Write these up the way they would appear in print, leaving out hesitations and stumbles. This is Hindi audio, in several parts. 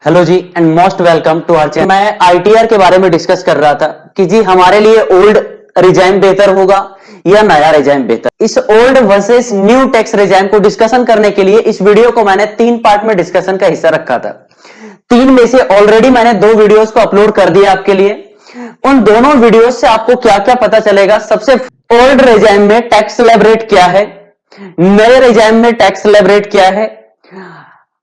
Hello ji and most welcome to our channel. मैं आईटीआर के बारे में डिस्कस कर रहा था कि जी हमारे लिए ओल्ड रिजाइम बेहतर होगा या नया रिजाइम बेहतर। इस old versus new tax regime को डिस्कशन करने के लिए इस वीडियो को मैंने 3 पार्ट में डिस्कशन का हिस्सा रखा था। 3 में से ऑलरेडी मैंने 2 वीडियोस को अपलोड कर दिया आपके लिए। उन दोनों वीडियोस से आपको क्या क्या पता चलेगा। सबसे ओल्ड रिजाइम में टैक्स स्लैब रेट क्या है, नए रिजाइम में टैक्स स्लैब रेट क्या है,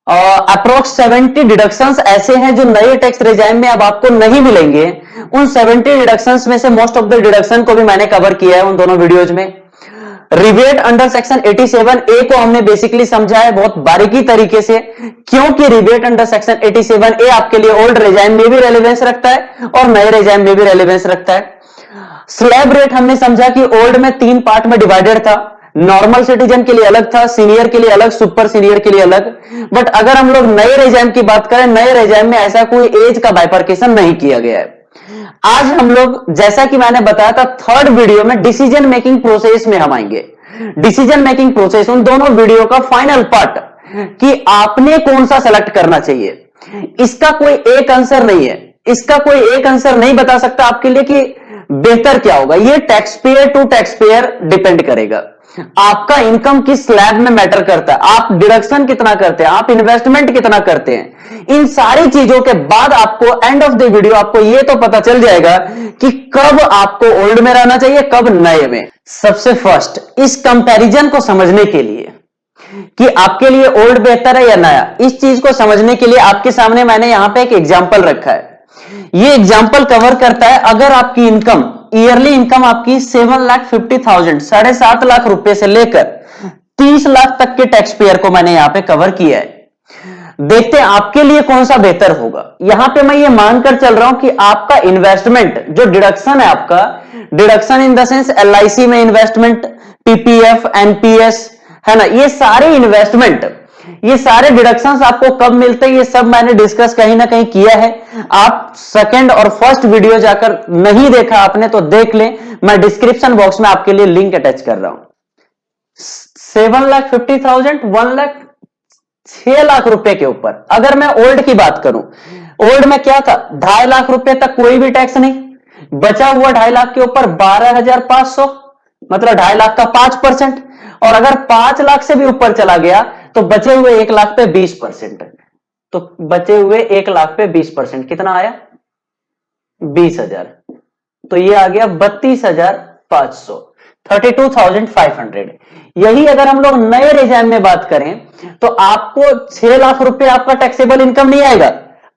अप्रोक्स 70 डिडक्शंस ऐसे हैं जो नए टैक्स रिजाइम में अब आपको नहीं मिलेंगे। उन 70 डिडक्शंस में से मोस्ट ऑफ द डिडक्शन को भी मैंने कवर किया है उन दोनों वीडियोज में। रिबेट अंडर सेक्शन 87A को हमने बेसिकली समझा है बहुत बारीकी तरीके से, क्योंकि रिबेट अंडर सेक्शन 87A आपके लिए ओल्ड रिजाइम में भी रेलेवेंस रखता है और नए रिजाइम में भी रेलेवेंस रखता है। स्लैब रेट हमने समझा कि ओल्ड में 3 पार्ट में डिवाइडेड था। नॉर्मल सिटीजन के लिए अलग था, सीनियर के लिए अलग, सुपर सीनियर के लिए अलग। बट अगर हम लोग नए रिजाइम की बात करें, नए रिजाइम में ऐसा कोई एज का बाइफर्केशन नहीं किया गया है। आज हम लोग, जैसा कि मैंने बताया था, थर्ड वीडियो में डिसीजन मेकिंग प्रोसेस में हम आएंगे। डिसीजन मेकिंग प्रोसेस, उन दोनों वीडियो का फाइनल पार्ट कि आपने कौन सा सेलेक्ट करना चाहिए। इसका कोई एक आंसर नहीं है, इसका कोई एक आंसर नहीं बता सकता आपके लिए कि बेहतर क्या होगा। ये taxpayer to taxpayer depend करेगा। आपका इनकम किस स्लैब में मैटर करता है, आप डिडक्शन कितना करते हैं, आप इन्वेस्टमेंट कितना करते हैं। इन सारी चीजों के बाद आपको एंड ऑफ द वीडियो आपको यह तो पता चल जाएगा कि कब आपको ओल्ड में रहना चाहिए, कब नए में। सबसे फर्स्ट, इस कंपैरिजन को समझने के लिए कि आपके लिए ओल्ड बेहतर है या नया, इस चीज को समझने के लिए आपके सामने मैंने यहां पे एक एग्जांपल रखा है। ये एग्जांपल कवर करता है, अगर आपकी इनकम, ईयरली इनकम आपकी 7,50,000, 7.5 लाख रुपए से लेकर 30 लाख तक के टैक्स पेयर को मैंने यहां पे कवर किया है। देखते हैं आपके लिए कौन सा बेहतर होगा। यहां पे मैं ये मानकर चल रहा हूं कि आपका इन्वेस्टमेंट, जो डिडक्शन है आपका, deduction in the sense LIC में इन्वेस्टमेंट, पीपीएफ, एनपीएस, है ना, ये सारे इन्वेस्टमेंट, ये सारे डिडक्शंस आपको कब मिलते हैं, ये सब मैंने डिस्कस कहीं ना कहीं किया है। आप सेकंड और फर्स्ट वीडियो जाकर नहीं देखा आपने तो देख लें, मैं डिस्क्रिप्शन बॉक्स में आपके लिए लिंक अटैच कर रहा हूं। 7,50,000, 6 लाख रुपए के ऊपर अगर मैं ओल्ड की बात करूं, ओल्ड में क्या था, 2.5 लाख रुपए तक कोई भी टैक्स नहीं, बचा हुआ 2.5 लाख के ऊपर 12,500, मतलब 2.5 लाख का 5%। और अगर 5 लाख से भी ऊपर चला गया तो बचे हुए 1 लाख पे 20%। तो बचे हुए 1 लाख पे 20% कितना आया, 20,000। तो ये आ गया 32,500, 32,500। यही अगर हम लोग नए रिजाइम में बात करें तो आपको 6 लाख रुपए आपका टैक्सेबल इनकम नहीं आएगा,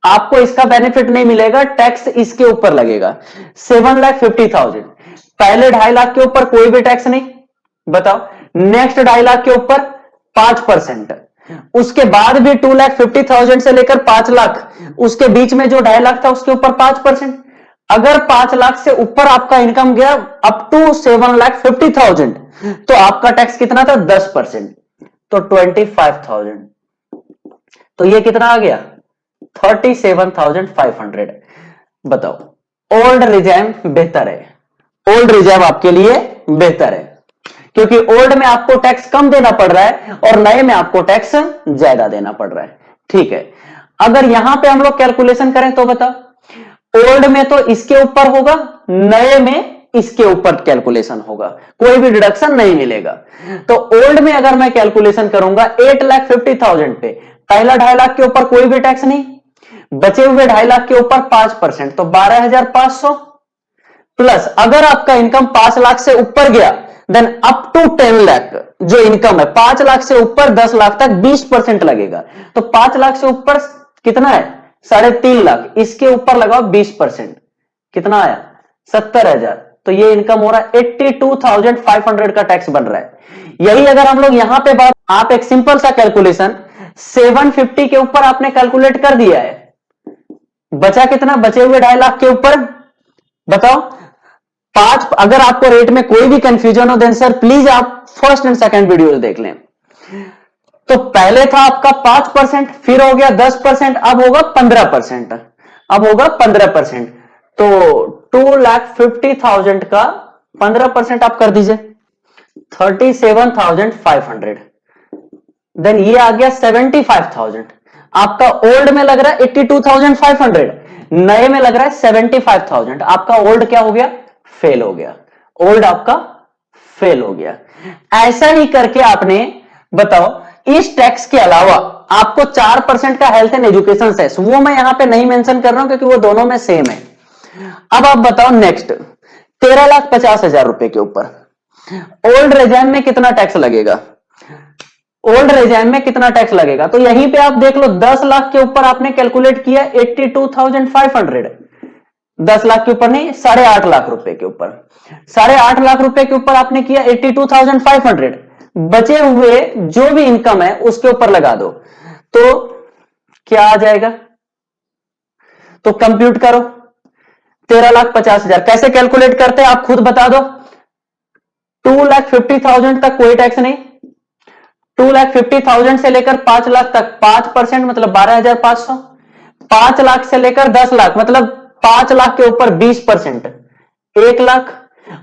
आपको इसका बेनिफिट नहीं मिलेगा, टैक्स इसके ऊपर लगेगा। 7,50,000, पहले 2.5 लाख के ऊपर कोई भी टैक्स नहीं, बताओ। नेक्स्ट 2.5 लाख के ऊपर 5%, उसके बाद भी 2,50,000 से लेकर 5 लाख, उसके बीच में जो 2.5 लाख था उसके ऊपर 5%। अगर 5 लाख से ऊपर आपका इनकम गया अप टू 7,50,000 तो आपका टैक्स कितना था, 10%, तो 25,000। तो ये कितना आ गया, 37,500। बताओ ओल्ड रिजाइम बेहतर है, ओल्ड रिजाइम आपके लिए बेहतर है, क्योंकि ओल्ड में आपको टैक्स कम देना पड़ रहा है और नए में आपको टैक्स ज्यादा देना पड़ रहा है। ठीक है, अगर यहां पे हम लोग कैलकुलेशन करें तो बताओ, ओल्ड में तो इसके ऊपर होगा, नए में इसके ऊपर कैलकुलेशन होगा, कोई भी डिडक्शन नहीं मिलेगा। तो ओल्ड में अगर मैं कैलकुलेशन करूंगा 8,50,000 पे, पहला 2.5 लाख के ऊपर कोई भी टैक्स नहीं, बचे हुए 2.5 लाख के ऊपर 5%, तो 12,500 प्लस अगर आपका इनकम 5 लाख से ऊपर गया देन अप टू 10 लाख जो इनकम है, 5 लाख से ऊपर 10 लाख तक 20% लगेगा। तो 5 लाख से ऊपर कितना है, 3.5 लाख, इसके ऊपर लगाओ 20%, कितना आया, 70,000। तो ये इनकम हो रहा है 82,500 का टैक्स बन रहा है। यही अगर हम लोग यहां पे बात, आप एक सिंपल सा कैलकुलेशन 750 के ऊपर आपने कैलकुलेट कर दिया है, बचा कितना, बचे हुए 2.5 लाख के ऊपर, बताओ 5। अगर आपको रेट में कोई भी कंफ्यूजन हो देन सर प्लीज आप फर्स्ट एंड सेकंड वीडियो देख लें। तो पहले था आपका 5%, फिर हो गया 10%, अब होगा 15%, अब होगा 15%। तो 2,50,000 का 15% आप कर दीजिए, 37,500। देन ये आ गया 75,000। आपका ओल्ड में लग रहा है 82,500, नए में लग रहा है 75,000। आपका ओल्ड क्या हो गया? फेल हो गया। ओल्ड आपका फेल हो गया। ऐसा ही करके आपने बताओ, इस टैक्स के अलावा आपको 4% का हेल्थ एंड एजुकेशन सेस, वो मैं यहां पे नहीं मेंशन कर रहा हूं क्योंकि वो दोनों में सेम है। अब आप बताओ नेक्स्ट, 13,50,000 रुपए के ऊपर ओल्ड रेजाइम में कितना टैक्स लगेगा? ओल्ड रेजाइम में कितना टैक्स लगेगा? तो यहीं पे आप देख लो, 10 लाख के ऊपर आपने कैलकुलेट किया 82,500, 10 लाख के ऊपर नहीं, 8.5 लाख रुपए के ऊपर, 8.5 लाख रुपए के ऊपर आपने किया 82,500। बचे हुए जो भी इनकम है उसके ऊपर लगा दो, तो क्या आ जाएगा? तो कंप्यूट करो, 13,50,000 कैसे कैलकुलेट करते हैं आप खुद बता दो। 2,50,000 तक कोई टैक्स नहीं, 2,50,000 से लेकर 5 लाख तक 5% मतलब 12,500, 5 लाख से लेकर 10 लाख मतलब 5 लाख के ऊपर 20%, 1 लाख,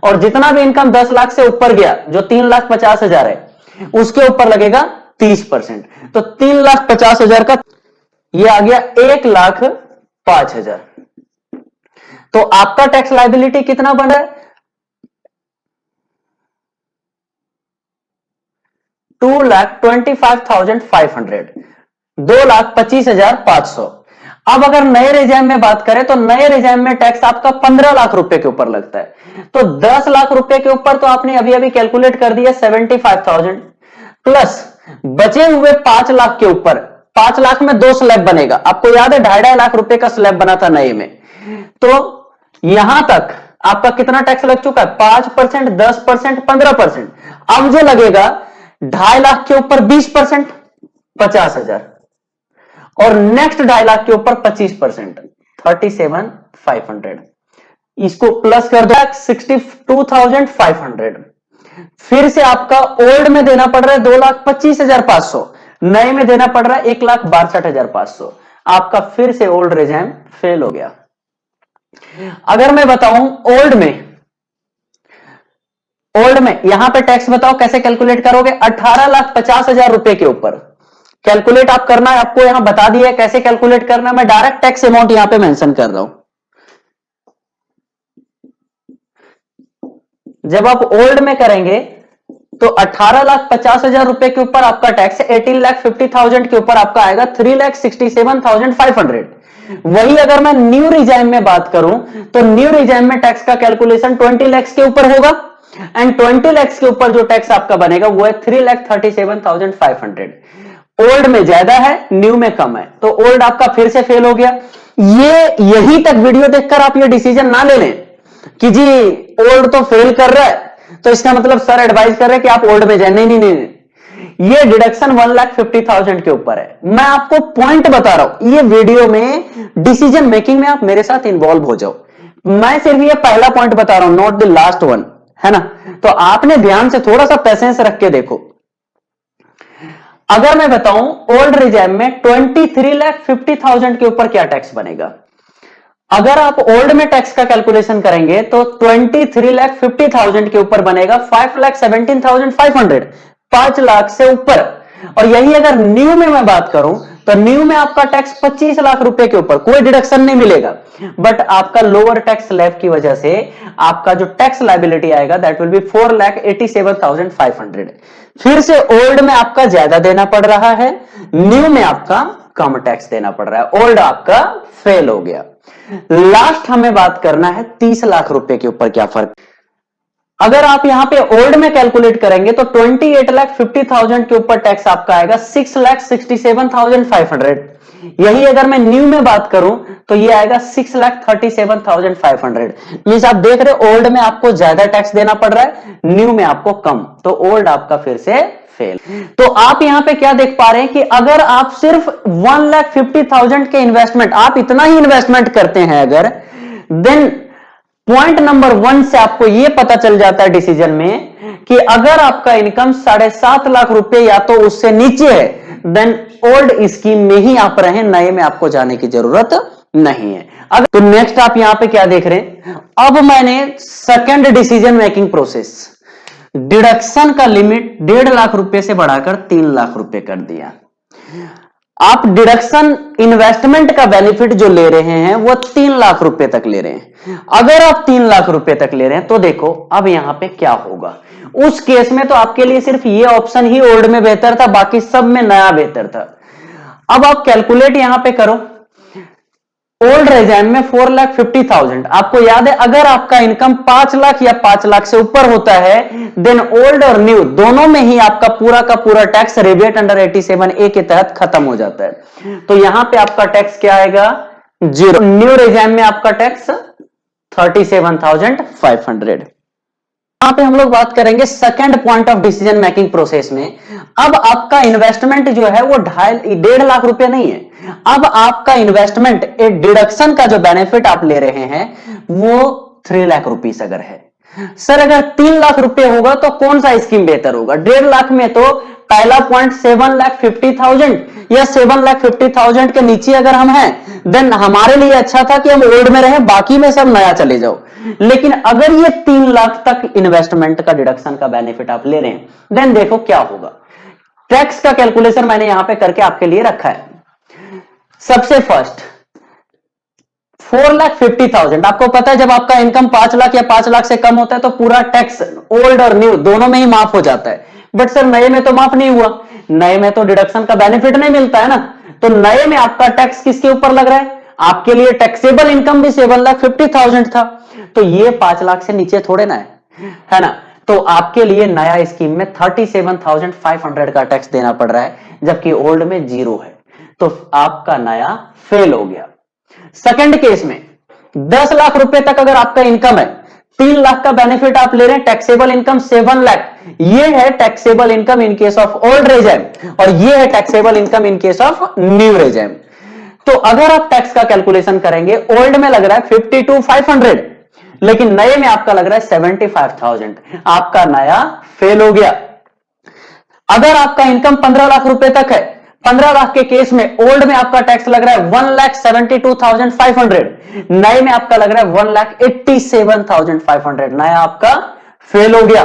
और जितना भी इनकम 10 लाख से ऊपर गया जो 3,50,000 है उसके ऊपर लगेगा 30%। तो 3,50,000 का ये आ गया 1,05,000। तो आपका टैक्स लायबिलिटी कितना बन रहा है? 2,25,500, 2,25,500। अब अगर नए रिजाइम में बात करें तो नए रिजाइम में टैक्स आपका 15 लाख रुपए के ऊपर लगता है। तो 10 लाख रुपए के ऊपर तो आपने अभी अभी कैलकुलेट कर दिया 75,000, प्लस बचे हुए 5 लाख के ऊपर, 5 लाख में 2 स्लैब बनेगा, आपको याद है 2.5 लाख रुपए का स्लैब बना था नए में। तो यहां तक आपका कितना टैक्स लग चुका है? 5%, 10%, 15%। अब जो लगेगा 2.5 लाख के ऊपर 20%, 50,000, और नेक्स्ट 2.5 लाख के ऊपर 25%, 37,500। इसको प्लस कर दो 62,500। फिर से आपका ओल्ड में देना पड़ रहा है 2,25,500, नए में देना पड़ रहा है 1,62,500। आपका फिर से ओल्ड रिजाइम फेल हो गया। अगर मैं बताऊं ओल्ड में यहां पे टैक्स बताओ कैसे कैलकुलेट करोगे? 18,50,000 रुपए के ऊपर कैलकुलेट आप करना है, आपको यहां बता दिया है कैसे कैलकुलेट करना है। मैं डायरेक्ट टैक्स अमाउंट यहां पे मेंशन कर रहा हूं। जब आप ओल्ड में करेंगे तो 18,50,000 रुपए के ऊपर आपका टैक्स 18,50,000 के ऊपर आपका आएगा 3,67,500। वही अगर मैं न्यू रिजाइम में बात करूं तो न्यू रिजाइम में टैक्स का कैलकुलेशन 20 लाख के ऊपर होगा, एंड 20 लाख के ऊपर जो टैक्स आपका बनेगा वो है 3,37,500। ओल्ड में ज्यादा है, न्यू में कम है, तो ओल्ड आपका फिर से फेल हो गया। यही तक वीडियो देखकर आप ये डिसीजन ना ले लें कि जी ओल्ड तो फेल कर रहा है तो इसका मतलब सर एडवाइस कर रहे हैं कि आप ओल्ड में जाए। नहीं नहीं नहीं, ये डिडक्शन 1,50,000 के ऊपर है। मैं आपको पॉइंट बता रहा हूं, ये वीडियो में डिसीजन मेकिंग में आप मेरे साथ इन्वॉल्व हो जाओ। मैं सिर्फ ये पहला पॉइंट बता रहा हूं, नॉट द लास्ट वन, है ना? तो आपने ध्यान से थोड़ा सा पेशेंस रख के देखो। अगर मैं बताऊं ओल्ड रिजाइम में 23,50,000 के ऊपर क्या टैक्स बनेगा? अगर आप ओल्ड में टैक्स का कैलकुलेशन करेंगे तो 23,50,000 के ऊपर बनेगा 5,17,500, 5 लाख से ऊपर। और यही अगर न्यू में मैं बात करूं तो न्यू में आपका टैक्स 25 लाख रुपए के ऊपर, कोई डिडक्शन नहीं मिलेगा, बट आपका लोअर टैक्स स्लैब की वजह से आपका जो टैक्स लायबिलिटी आएगा दैट विल बी 4,87,500। फिर से ओल्ड में आपका ज्यादा देना पड़ रहा है, न्यू में आपका कम टैक्स देना पड़ रहा है, ओल्ड आपका फेल हो गया। लास्ट हमें बात करना है 30 लाख रुपए के ऊपर क्या फर्क। अगर आप यहां पे ओल्ड में कैलकुलेट करेंगे तो 28,50,000 के ऊपर टैक्स आपका आएगा 6,67,500। यही अगर मैं न्यू में बात करूं तो ये आएगा 6,37,500। मींस आप देख रहे ओल्ड में आपको ज्यादा टैक्स देना पड़ रहा है, न्यू में आपको कम, तो ओल्ड आपका फिर से फेल। तो आप यहां पे क्या देख पा रहे हैं कि अगर आप सिर्फ 1,50,000 के इन्वेस्टमेंट, आप इतना ही इन्वेस्टमेंट करते हैं अगर, देन पॉइंट नंबर 1 से आपको यह पता चल जाता है डिसीजन में कि अगर आपका इनकम 7.5 लाख रुपए या तो उससे नीचे है, देन ओल्ड स्कीम में ही आप रहे, नए में आपको जाने की जरूरत नहीं है। अगर तो नेक्स्ट आप यहां पे क्या देख रहे हैं, अब मैंने second decision making process, deduction का लिमिट 1.5 लाख रुपए से बढ़ाकर 3 लाख रुपए कर दिया। आप डिडक्शन इन्वेस्टमेंट का बेनिफिट जो ले रहे हैं वो 3 लाख रुपए तक ले रहे हैं। अगर आप 3 लाख रुपए तक ले रहे हैं तो देखो अब यहां पे क्या होगा। उस केस में तो आपके लिए सिर्फ ये ऑप्शन ही ओल्ड में बेहतर था, बाकी सब में नया बेहतर था। अब आप कैलकुलेट यहां पे करो। ओल्ड रेजाइम में 4,50,000, आपको याद है अगर आपका इनकम 5 लाख या 5 लाख से ऊपर होता है देन ओल्ड और न्यू दोनों में ही आपका पूरा का पूरा टैक्स रिबेट अंडर 87A के तहत खत्म हो जाता है। तो यहां पे आपका टैक्स क्या आएगा? 0। न्यू रेजाइम में आपका टैक्स 37,500। यहां पे हम लोग बात करेंगे second point of decision making process में। अब आपका इन्वेस्टमेंट जो है वो 1.5 लाख रुपए नहीं है। अब आपका इन्वेस्टमेंट एक डिडक्शन का जो बेनिफिट आप ले रहे हैं वो 3 लाख रुपीस अगर है। सर अगर 3 लाख रुपए होगा तो कौन सा स्कीम बेहतर होगा? 1.5 लाख में तो पहला पॉइंट 7,50,000 या 7,50,000 के नीचे अगर हम हैं देन हमारे लिए अच्छा था कि हम ओल्ड में रहे, बाकी में सब नया चले जाओ। लेकिन अगर ये 3 लाख तक इन्वेस्टमेंट का डिडक्शन का बेनिफिट आप ले रहे हैं देन देखो क्या होगा। टैक्स का कैलकुलेशन मैंने यहां पे करके आपके लिए रखा है। सबसे फर्स्ट 4,50,000, आपको पता है जब आपका इनकम 5 लाख या 5 लाख से कम होता है तो पूरा टैक्स ओल्ड और न्यू दोनों में ही माफ हो जाता है। बट सर नए में तो माफ नहीं हुआ, नए में तो डिडक्शन का बेनिफिट नहीं मिलता है ना। तो नए में आपका टैक्स किसके ऊपर लग रहा है? आपके लिए टैक्सेबल इनकम भी 7,50,000 था, तो ये 5 लाख से नीचे थोड़े ना है ना। तो आपके लिए नया स्कीम में 37,500 का टैक्स देना पड़ रहा है, जबकि ओल्ड में 0 है। तो आपका नया फेल हो गया। सेकंड केस में 10 लाख रुपए तक अगर आपका इनकम है, 3 लाख का बेनिफिट आप ले रहे हैं, टैक्सेबल इनकम 7 लाख, ये है taxable income in case of old regime और ये है taxable income in case of new regime. तो अगर आप टैक्स का कैलकुलेशन करेंगे, ओल्ड में लग रहा है 52,500, लेकिन नए में आपका लग रहा है 75,000, आपका नया फेल हो गया। अगर आपका इनकम 15 लाख रुपए तक है, 15 लाख के केस में ओल्ड में आपका टैक्स लग रहा है 1,72,500, नए में आपका लग रहा है 1,87,500, नया आपका फेल हो गया।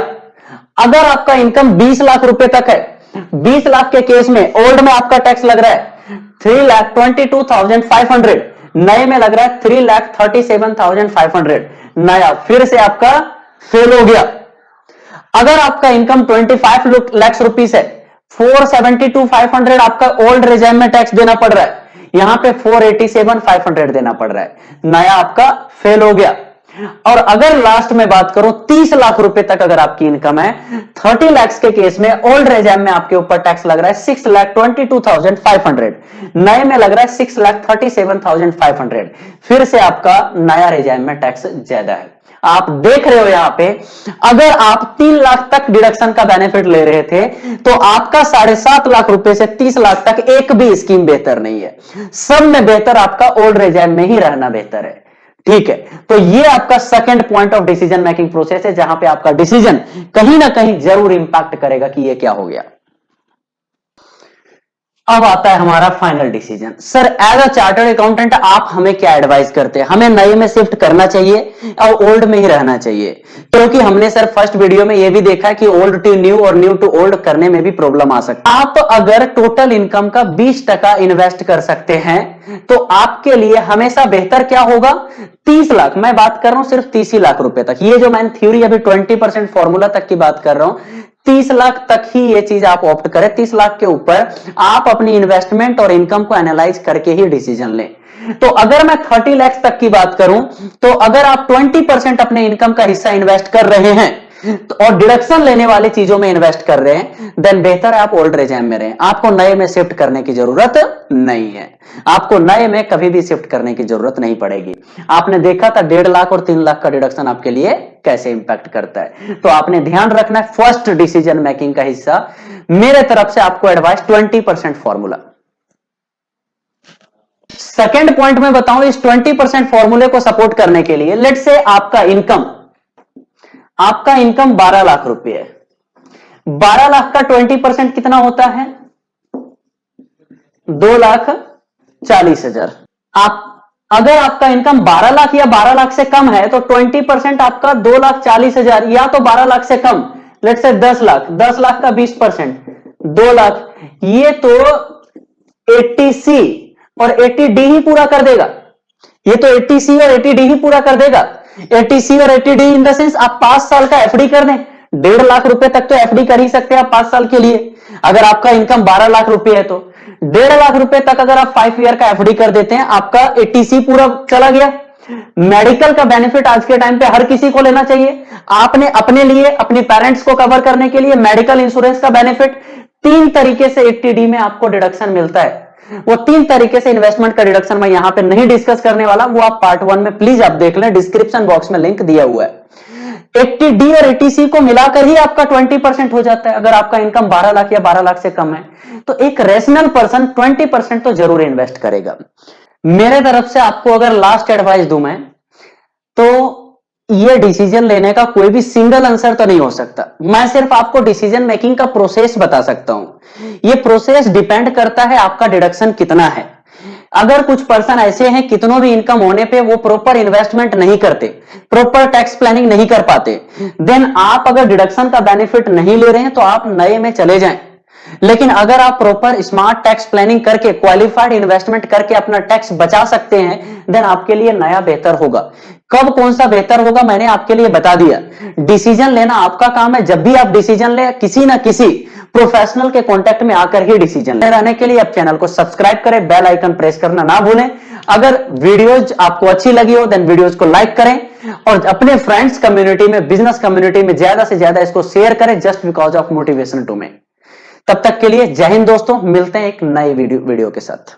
अगर आपका इनकम 20 लाख रुपए तक है, 20 लाख के केस में ओल्ड में आपका टैक्स लग रहा है 3,22,500, नए में लग रहा है 3,37,500, नया फिर से आपका फेल हो गया। अगर आपका इनकम 25 लाख रुपीस है, 472,500 आपका ओल्ड रेजिम में टैक्स देना पड़ रहा है, यहां पे 487,500 देना पड़ रहा है, नया आपका फेल हो गया। और अगर लास्ट में बात करूं 30 लाख रुपए तक अगर आपकी इनकम है, 30 लाख के केस में ओल्ड रेजिम में आपके ऊपर टैक्स लग रहा है 6,22,500, नए में लग रहा है 6,37,500, फिर से आपका नया रेजिम में टैक्स ज्यादा है। आप देख रहे हो यहां पे अगर आप 3 लाख तक डिडक्शन का बेनिफिट ले रहे थे तो आपका 7.5 लाख रुपए से 30 लाख तक एक भी स्कीम बेहतर नहीं है। सब में बेहतर आपका ओल्ड रेजिम में ही रहना बेहतर है। ठीक है, तो ये आपका second point of decision making process है, जहां पे आपका डिसीजन कहीं ना कहीं जरूर इंपैक्ट करेगा कि ये क्या हो गया। अब आता है हमारा final decision. Sir as a chartered accountant आप हमें क्या एडवाइस करते हैं? हमें नए में शिफ्ट करना चाहिए और ओल्ड में ही रहना चाहिए? क्योंकि हमने सर फर्स्ट वीडियो में यह भी देखा कि ओल्ड टू न्यू और न्यू टू ओल्ड करने में भी प्रॉब्लम आ सकती है। आप अगर टोटल इनकम का 20% इन्वेस्ट कर सकते हैं तो आपके लिए हमेशा बेहतर क्या होगा? 30 लाख, मैं बात कर रहा हूं सिर्फ 30 लाख रुपए तक। ये जो मैंने थ्योरी अभी 20% फॉर्मूला तक की बात कर रहा हूं, 30 लाख तक ही ये चीज आप ऑप्ट करें। 30 लाख के ऊपर आप अपनी इन्वेस्टमेंट और इनकम को एनालाइज करके ही डिसीजन लें। तो अगर मैं 30 लाख तक की बात करूं तो अगर आप 20% अपने इनकम का हिस्सा इन्वेस्ट कर रहे हैं तो और डिडक्शन लेने वाली चीजों में इन्वेस्ट कर रहे हैं देन बेहतर है आप ओल्ड रेजिम में रहें। आपको नए में शिफ्ट करने की जरूरत नहीं है। आपको नए में कभी भी शिफ्ट करने की जरूरत नहीं पड़ेगी। आपने देखा था 1.5 लाख और 3 लाख का डिडक्शन आपके लिए कैसे इंपैक्ट करता है। तो आपने ध्यान रखना है फर्स्ट डिसीजन मेकिंग का हिस्सा मेरे तरफ से आपको एडवाइस 20% फॉर्मूला। सेकेंड पॉइंट में बताऊं इस 20% फॉर्मूले को सपोर्ट करने के लिए, लेट्स से आपका इनकम 12 लाख रुपए है। 12 लाख का 20% कितना होता है? 2,40,000। आप अगर आपका इनकम 12 लाख या 12 लाख से कम है तो 20% आपका 2,40,000 या तो 12 लाख से कम, लेट्स से 10 लाख, 10 लाख का 20% 2 लाख, ये तो 80C और 80D ही पूरा कर देगा। ये तो 80C और 80D ही पूरा कर देगा। 80C और 80D इन द सेंस आप 5 साल का एफडी कर दें, 1.5 लाख रुपए तक तो एफडी कर ही सकते हैं आप 5 साल के लिए। अगर आपका इनकम 12 लाख रुपए है तो 1.5 लाख रुपए तक अगर आप 5 ईयर का एफडी कर देते हैं, आपका 80C पूरा चला गया। मेडिकल का बेनिफिट आज के टाइम पे हर किसी को लेना चाहिए। आपने अपने लिए, अपने पेरेंट्स को कवर करने के लिए मेडिकल इंश्योरेंस का बेनिफिट 3 तरीके से 80D में आपको डिडक्शन मिलता है। वो 3 तरीके से इन्वेस्टमेंट का डिडक्शन मैं यहां पे नहीं डिस्कस करने वाला, वो आप पार्ट 1 में प्लीज आप देख लें, डिस्क्रिप्शन बॉक्स में लिंक दिया हुआ है। 80D और 80C को मिलाकर ही आपका 20% हो जाता है। अगर आपका इनकम 12 लाख या 12 लाख से कम है तो एक रेशनल पर्सन 20% तो जरूर इन्वेस्ट करेगा। मेरे तरफ से आपको अगर लास्ट एडवाइस दूं मैं, तो ये डिसीजन लेने का कोई भी सिंगल आंसर तो नहीं हो सकता। मैं सिर्फ आपको डिसीजन मेकिंग का प्रोसेस बता सकता हूं। ये प्रोसेस डिपेंड करता है आपका डिडक्शन कितना है। अगर कुछ पर्सन ऐसे हैं कितनों भी इनकम होने पे वो प्रॉपर इन्वेस्टमेंट नहीं करते, प्रॉपर टैक्स प्लानिंग नहीं कर पाते, देन आप अगर डिडक्शन का बेनिफिट नहीं ले रहे हैं तो आप नए में चले जाएं। लेकिन अगर आप प्रॉपर स्मार्ट टैक्स प्लानिंग करके, क्वालिफाइड इन्वेस्टमेंट करके अपना टैक्स बचा सकते हैं, देन आपके लिए नया बेहतर होगा। कब कौन सा बेहतर होगा मैंने आपके लिए बता दिया। डिसीजन लेना आपका काम है। जब भी आप डिसीजन ले, किसी ना किसी प्रोफेशनल के कांटेक्ट में आकर ही डिसीजन ले। रहने के लिए आप चैनल को सब्सक्राइब करें, बेल आइकन प्रेस करना ना भूलें। अगर वीडियोज आपको अच्छी लगी हो देन वीडियोज को लाइक करें और अपने फ्रेंड्स कम्युनिटी में, बिजनेस कम्युनिटी में ज्यादा से ज्यादा इसको शेयर करें, just because of motivation to me. तब तक के लिए जय हिंद दोस्तों, मिलते हैं एक नए वीडियो के साथ।